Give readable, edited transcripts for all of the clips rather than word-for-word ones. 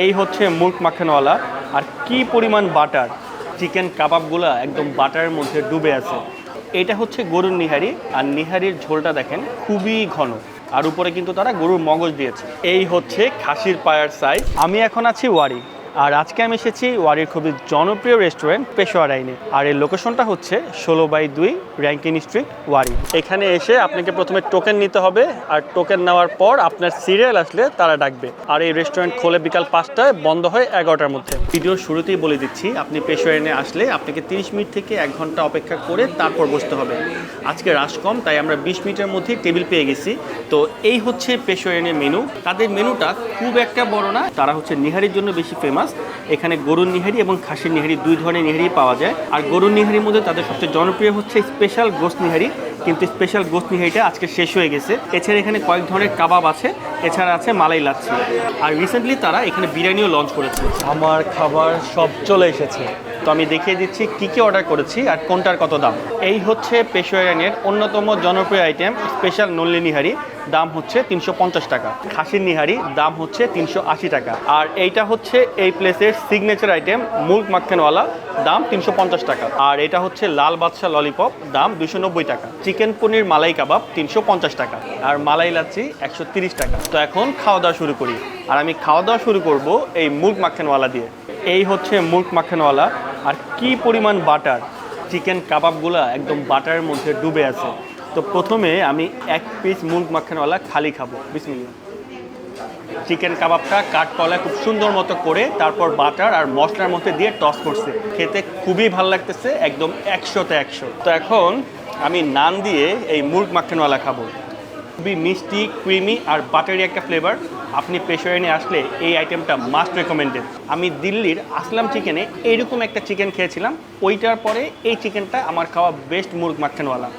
এই হচ্ছে মুরগ মাখানওয়ালা। আর কি পরিমাণ বাটার, চিকেন কাবাবগুলো একদম বাটারের মধ্যে ডুবে আছে। এটা হচ্ছে গরুর নিহারি, আর নিহারির ঝোলটা দেখেন খুবই ঘন, আর উপরে কিন্তু তারা গরুর মগজ দিয়েছে। এই হচ্ছে খাসির পায়ার সাইজ। আমি এখন আছি ওয়ারি, আর আজকে আমি এসেছি ওয়ারির খুবই জনপ্রিয় রেস্টুরেন্ট পেশোয়ার আইনে। আর এই লোকেশনটা হচ্ছে 16/2 র্যাঙ্কিন স্ট্রিট, ওয়ারি। এখানে এসে আপনাকে প্রথমে টোকেন নিতে হবে, আর টোকেন নেওয়ার পর আপনার সিরিয়াল আসলে তারা ডাকবে। আর এই রেস্টুরেন্ট খোলে বিকাল 5টায়, বন্ধ হয় 11টার মধ্যে। ভিডিওর শুরুতেই বলে দিচ্ছি, আপনি পেশোয়ার আইনে আসলে আপনাকে 30 মিনিট থেকে 1 ঘন্টা অপেক্ষা করে তারপর বসতে হবে। আজকে রাশ কম, তাই আমরা 20 মিনিটের মধ্যে টেবিল পেয়ে গেছি। তো এই হচ্ছে পেশোয়ার আইনের মেনু। তাদের মেনুটা খুব একটা বড় না, তারা হচ্ছে নিহারির জন্য বেশি ফেমাস। এখানে গরুর নিহারি এবং খাসির নিহারি দুই ধরনের নিহারি পাওয়া যায়। আর গরুর নিহারির মধ্যে তাদের সবচেয়ে জনপ্রিয় হচ্ছে স্পেশাল গোস্ত নিহারি, কিন্তু স্পেশাল গোস্ত নিহারিটা আজকে শেষ হয়ে গেছে। এছাড়া এখানে কয়েক ধরনের কাবাব আছে, এছাড়া আছে মালাই লাচ্ছি। আর রিসেন্টলি তারা এখানে বিরিয়ানিও লঞ্চ করেছে। আমার খাবার সব চলে এসেছে, তো আমি দেখিয়ে দিচ্ছি কি কি অর্ডার করেছি আর কোনটার কত দাম। এই হচ্ছে পেশোয়ার আইনের অন্যতম জনপ্রিয় আইটেম স্পেশাল নল্লি নিহারি, দাম হচ্ছে 350 টাকা। খাসির নিহারি দাম হচ্ছে 380 টাকা। আর এইটা হচ্ছে এই প্লেসের সিগনেচার আইটেম মুরগ মাখানওয়ালা, দাম 350 টাকা। আর এটা হচ্ছে লাল বাদশা ললিপপ, দাম 290 টাকা। চিকেন পনির মালাই কাবাব 350 টাকা। আর মালাই লাচ্ছি 130 টাকা। তো এখন খাওয়া দাওয়া শুরু করি, আর আমি খাওয়া দাওয়া শুরু করব এই মুরগ মাখানওয়ালা দিয়ে। এই হচ্ছে মুরগ মাখানওয়ালা। আর কি পরিমাণ বাটার, চিকেন কাবাবগুলো একদম বাটারের মধ্যে ডুবে আছে। তো প্রথমে আমি 1 পিস মুরগ মাখানওয়ালা খালি খাবো। বিসমিল্লাহ। চিকেন কাবাবটা কাট কলা খুব সুন্দর মতো করে তারপর বাটার আর মশলার মধ্যে দিয়ে টস করছে, খেতে খুবই ভালো লাগতেছে, একদম 100তে 100। তো এখন আমি নান দিয়ে এই মুরগ মাখানওয়ালা খাবো। খুবই মিষ্টি, ক্রিমি আর বাটারি একটা ফ্লেভার। আপনি পেশোয়ার আইনে আসলে এই আইটেমটা মাস্ট রেকমেন্ডেড। আমি দিল্লির আসলাম চিকেনে এইরকম একটা চিকেন খেয়েছিলাম, ওইটার পরে এই চিকেনটা আমার খাওয়া বেস্ট মুরগ মাখানওয়ালা।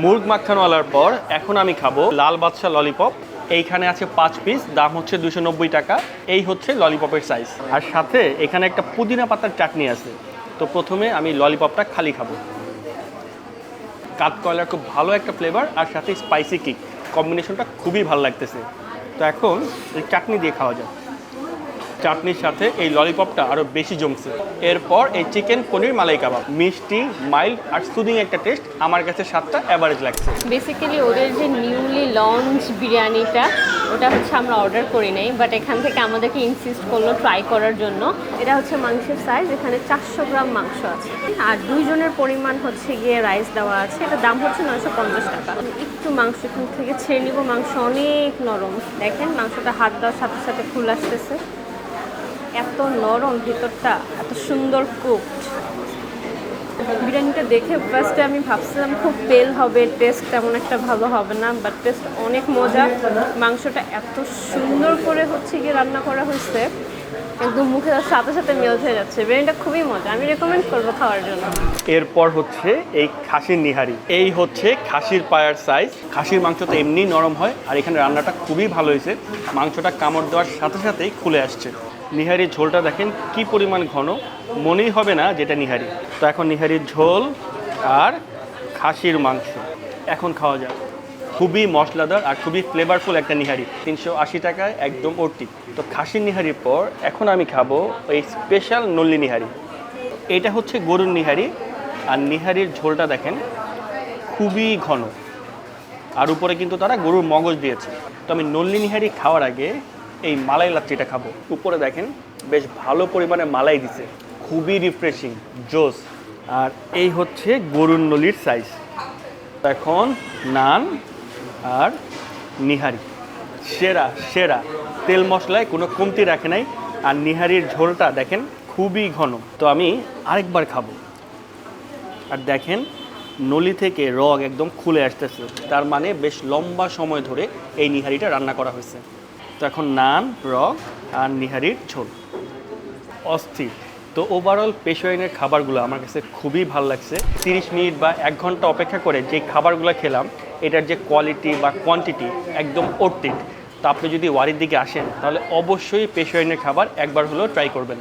মুরগ মাখানওয়ালার পর এখন আমি খাবো লাল বাদশা ললিপপ। এইখানে আছে 5 পিস, দাম হচ্ছে 290 টাকা। এই হচ্ছে ললিপপের সাইজ। আর সাথে এখানে একটা পুদিনা পাতার চাটনি আছে। তো প্রথমে আমি ললিপপটা খালি খাবো। কাঠকয়লার খুব ভালো একটা ফ্লেভার, আর সাথে স্পাইসি কিক, কম্বিনেশনটা খুবই ভালো লাগতেছে। তো এখন এই চাটনি দিয়ে খাওয়া যায়। চাটনির সাথে এই ললিপপটা আরও বেশি জমছে। এরপর এই চিকেন পনির মালাই কাবাব, মিষ্টি, মাইল্ড আর সুদিং একটা টেস্ট। আমার কাছে 7টা অ্যাভারেজ লাগছে। বেসিক্যালি ওদের যে নিউলি লঞ্চ বিরিয়ানিটা, ওটা হচ্ছে আমরা অর্ডার করি নাই, বাট এখান থেকে আমাদেরকে ইনসিস্ট করলো ট্রাই করার জন্য। এটা হচ্ছে মাংসের সাইজ, এখানে 400 গ্রাম মাংস আছে, আর 2 জনের পরিমাণ হচ্ছে গিয়ে রাইস দেওয়া আছে। এটার দাম হচ্ছে 950 টাকা। একটু মাংস এখান থেকে ছেড়ে নিব। মাংস অনেক নরম, দেখেন মাংসটা হাত দেওয়ার সাথে সাথে ফুল আসতেছে। এত নরম ভিতরটা, এত সুন্দর কুকড। বিরিয়ানিটা দেখে ফার্স্টে আমি ভাবছিলাম খুব তেল হবে, টেস্ট তেমন একটা ভালো হবে না, বাট টেস্ট অনেক মজা। মাংসটা এত সুন্দর করে হচ্ছে গিয়ে রান্না করা হয়েছে, একদম মুখে সাথে সাথে মেল্ট হয়ে যাচ্ছে। বিরিয়ানিটা খুবই মজা, আমি রেকমেন্ড করবো খাওয়ার জন্য। এরপর হচ্ছে এই খাসির নিহারি। এই হচ্ছে খাসির পায়ার সাইজ। খাসির মাংস তো এমনি নরম হয়, আর এখানে রান্নাটা খুবই ভালো হয়েছে। মাংসটা কামড় দেওয়ার সাথে সাথেই খুলে আসছে। নিহারির ঝোলটা দেখেন কি পরিমাণ ঘন, মনেই হবে না যেটা নিহারি। তো এখন নিহারির ঝোল আর খাসির মাংস এখন খাওয়া যায়। খুবই মশলাদার আর খুবই ফ্লেভারফুল একটা নিহারি, 380 টাকায় একদম অর্টি। তো খাসির নিহারির পর এখন আমি খাবো এই স্পেশাল নল্লি নিহারি। এটা হচ্ছে গরুর নিহারি, আর নিহারির ঝোলটা দেখেন খুবই ঘন, আর উপরে কিন্তু তারা গরুর মগজ দিয়েছে। তো আমি নল্লি নিহারি খাওয়ার আগে এই মালাই লাচ্ছিটা খাবো। উপরে দেখেন বেশ ভালো পরিমাণে মালাই দিছে, খুবই রিফ্রেশিং, জোস। আর এই হচ্ছে গরুর নলির সাইজ। এখন নান আর নিহারি সেরা সেরা, তেল মশলায় কোনো কমতি রাখে নাই। আর নিহারির ঝোলটা দেখেন খুবই ঘন। তো আমি আরেকবার খাবো। আর দেখেন নলি থেকে রগ একদম খুলে আসতেছে, তার মানে বেশ লম্বা সময় ধরে এই নিহারিটা রান্না করা হয়েছে। তো এখন নান, রগ আর নিহারির ঝোল অস্থির। তো ওভারঅল পেশোয়ার আইনের খাবারগুলো আমার কাছে খুবই ভালো লাগছে। 30 মিনিট বা 1 ঘন্টা অপেক্ষা করে যে খাবারগুলো খেলাম, এটার যে কোয়ালিটি বা কোয়ান্টিটি একদম অর্থিক। তো আপনি যদি ওয়ারির দিকে আসেন তাহলে অবশ্যই পেশোয়ার আইনের খাবার একবার হলেও ট্রাই করবেন।